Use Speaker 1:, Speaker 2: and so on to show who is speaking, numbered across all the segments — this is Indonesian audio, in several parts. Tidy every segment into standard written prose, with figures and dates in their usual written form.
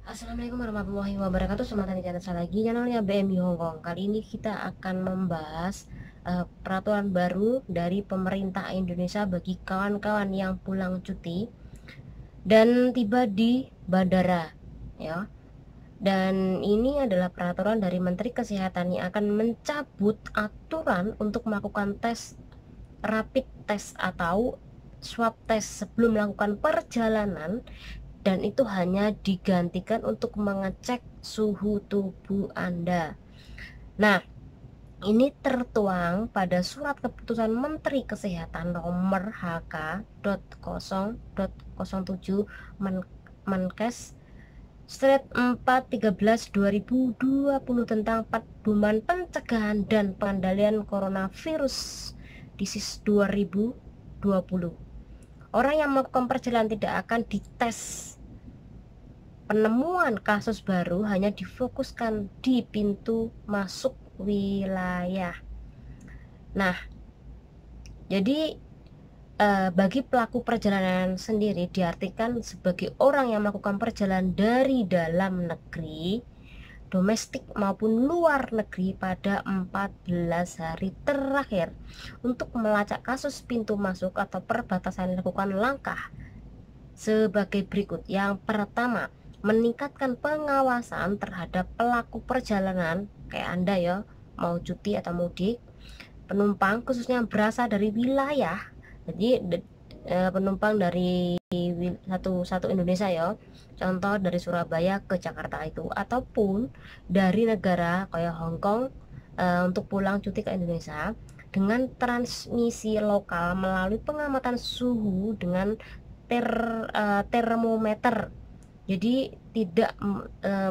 Speaker 1: Assalamualaikum warahmatullahi wabarakatuh. Selamat datang di channel saya lagi, channelnya BMI Hongkong. Kali ini kita akan membahas peraturan baru dari pemerintah Indonesia bagi kawan-kawan yang pulang cuti dan tiba di bandara, ya. Dan ini adalah peraturan dari Menteri Kesehatan yang akan mencabut aturan untuk melakukan tes rapid test atau swab test sebelum melakukan perjalanan, dan itu hanya digantikan untuk mengecek suhu tubuh Anda. Nah, ini tertuang pada surat keputusan Menteri Kesehatan nomor HK.0.07 Menkes Stret 413 2020 tentang pedoman pencegahan dan pengendalian coronavirus disease 2020. Orang yang melakukan perjalanan tidak akan dites. Penemuan kasus baru hanya difokuskan di pintu masuk wilayah. Nah, jadi bagi pelaku perjalanan sendiri diartikan sebagai orang yang melakukan perjalanan dari dalam negeri, domestik maupun luar negeri pada 14 hari terakhir. Untuk melacak kasus pintu masuk atau perbatasan, dilakukan langkah sebagai berikut. Yang pertama, meningkatkan pengawasan terhadap pelaku perjalanan kayak Anda ya, mau cuti atau mudik. Penumpang khususnya yang berasal dari wilayah, jadi penumpang dari satu Indonesia ya, contoh dari Surabaya ke Jakarta itu, ataupun dari negara kayak Hong Kong untuk pulang cuti ke Indonesia, dengan transmisi lokal melalui pengamatan suhu dengan termometer. Jadi tidak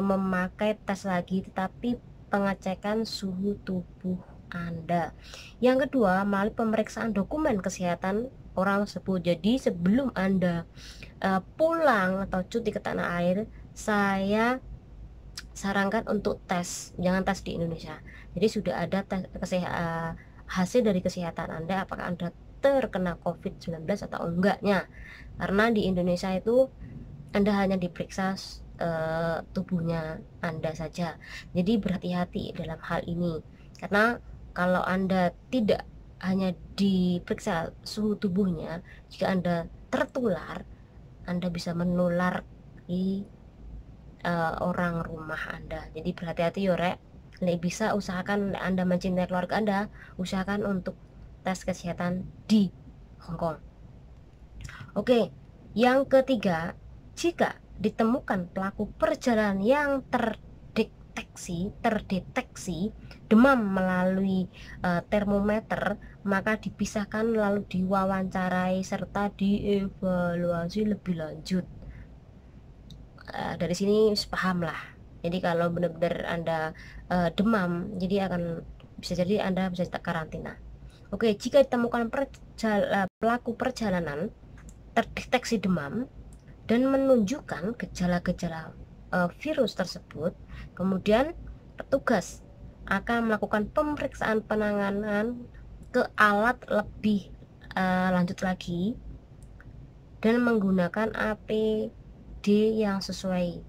Speaker 1: memakai tes lagi, tetapi pengecekan suhu tubuh Anda. Yang kedua, melalui pemeriksaan dokumen kesehatan orang tersebut. Jadi sebelum Anda pulang atau cuti ke tanah air, saya sarankan untuk tes, jangan tes di Indonesia. Jadi sudah ada tes hasil dari kesehatan Anda, apakah Anda terkena COVID-19 atau enggaknya. Karena di Indonesia itu Anda hanya diperiksa tubuhnya Anda saja. Jadi berhati-hati dalam hal ini, karena kalau Anda tidak hanya diperiksa suhu tubuhnya, jika Anda tertular, Anda bisa menular di orang rumah Anda. Jadi berhati-hati yo rek. Bisa usahakan, Anda mencintai keluarga Anda, usahakan untuk tes kesehatan di Hongkong. Oke, yang ketiga, jika ditemukan pelaku perjalanan yang terdeteksi demam melalui termometer, maka dipisahkan lalu diwawancarai serta dievaluasi lebih lanjut. Dari sini paham lah. Jadi kalau benar-benar Anda demam, jadi bisa jadi Anda bisa karantina. Oke, jika ditemukan pelaku perjalanan terdeteksi demam dan menunjukkan gejala-gejala virus tersebut, kemudian petugas akan melakukan pemeriksaan penanganan ke alat lebih lanjut lagi dan menggunakan APD yang sesuai.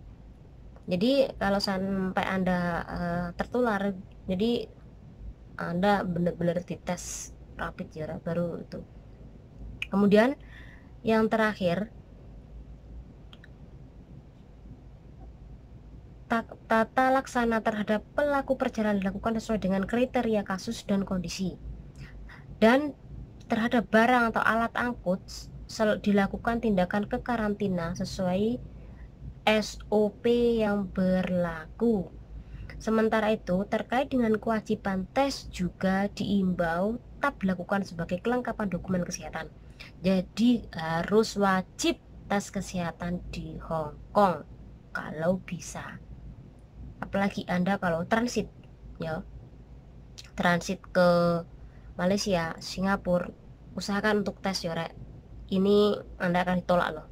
Speaker 1: Jadi kalau sampai Anda tertular, jadi Anda benar-benar dites rapid ya, baru itu. Kemudian yang terakhir, tata laksana terhadap pelaku perjalanan dilakukan sesuai dengan kriteria kasus dan kondisi. Dan terhadap barang atau alat angkut dilakukan tindakan kekarantina sesuai SOP yang berlaku. Sementara itu, terkait dengan kewajiban tes juga diimbau tetap dilakukan sebagai kelengkapan dokumen kesehatan. Jadi harus wajib tes kesehatan di Hong Kong kalau bisa. Apalagi Anda kalau transit ya, transit ke Malaysia, Singapura, usahakan untuk tes ya rek. Ini Anda akan ditolak loh.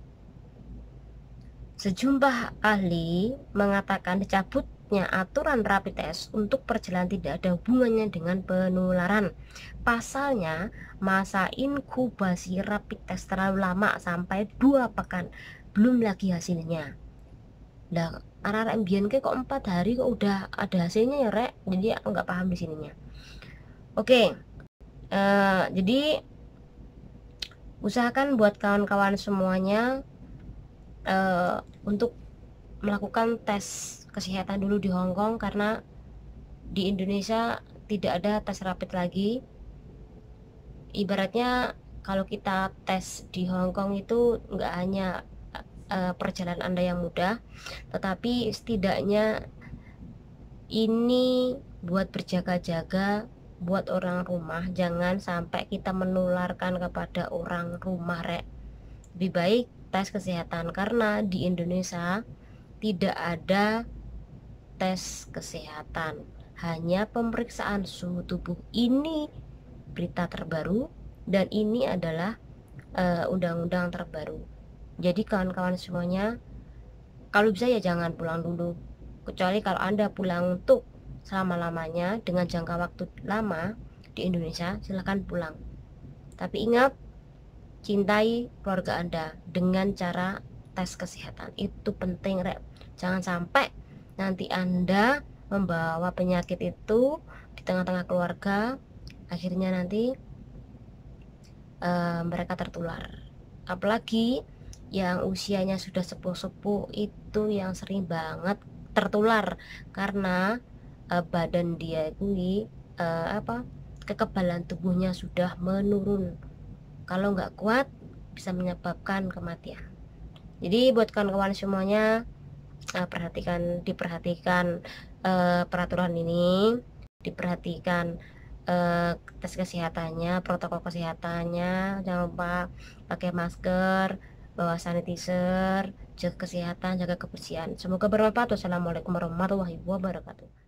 Speaker 1: Sejumlah ahli mengatakan dicabutnya aturan rapid test untuk perjalanan tidak ada hubungannya dengan penularan. Pasalnya, masa inkubasi rapid test terlalu lama sampai 2 pekan, belum lagi hasilnya. Lah arah-arah mbiyen kok 4 hari kok udah ada hasilnya ya rek, jadi aku nggak paham di sininya. Oke, jadi usahakan buat kawan-kawan semuanya untuk melakukan tes kesehatan dulu di Hong Kong, karena di Indonesia tidak ada tes rapid lagi. Ibaratnya kalau kita tes di Hong Kong itu nggak hanya perjalanan Anda yang mudah, tetapi setidaknya ini buat berjaga-jaga buat orang rumah, jangan sampai kita menularkan kepada orang rumah rek. Lebih baik tes kesehatan, karena di Indonesia tidak ada tes kesehatan, hanya pemeriksaan suhu tubuh. Ini berita terbaru dan ini adalah undang-undang terbaru. Jadi kawan-kawan semuanya, kalau bisa ya jangan pulang dulu, kecuali kalau Anda pulang untuk selama-lamanya dengan jangka waktu lama di Indonesia, silahkan pulang. Tapi ingat, cintai keluarga Anda dengan cara tes kesehatan. Itu penting rek. Jangan sampai nanti Anda membawa penyakit itu di tengah-tengah keluarga, akhirnya nanti mereka tertular. Apalagi yang usianya sudah sepuh-sepuh itu yang sering banget tertular, karena badan dia itu kekebalan tubuhnya sudah menurun. Kalau nggak kuat bisa menyebabkan kematian. Jadi buat kawan-kawan semuanya, diperhatikan peraturan ini, diperhatikan tes kesehatannya, protokol kesehatannya, jangan lupa pakai masker, bawa sanitizer, jaga kesehatan, jaga kebersihan. Semoga bermanfaat. Wassalamualaikum warahmatullahi wabarakatuh.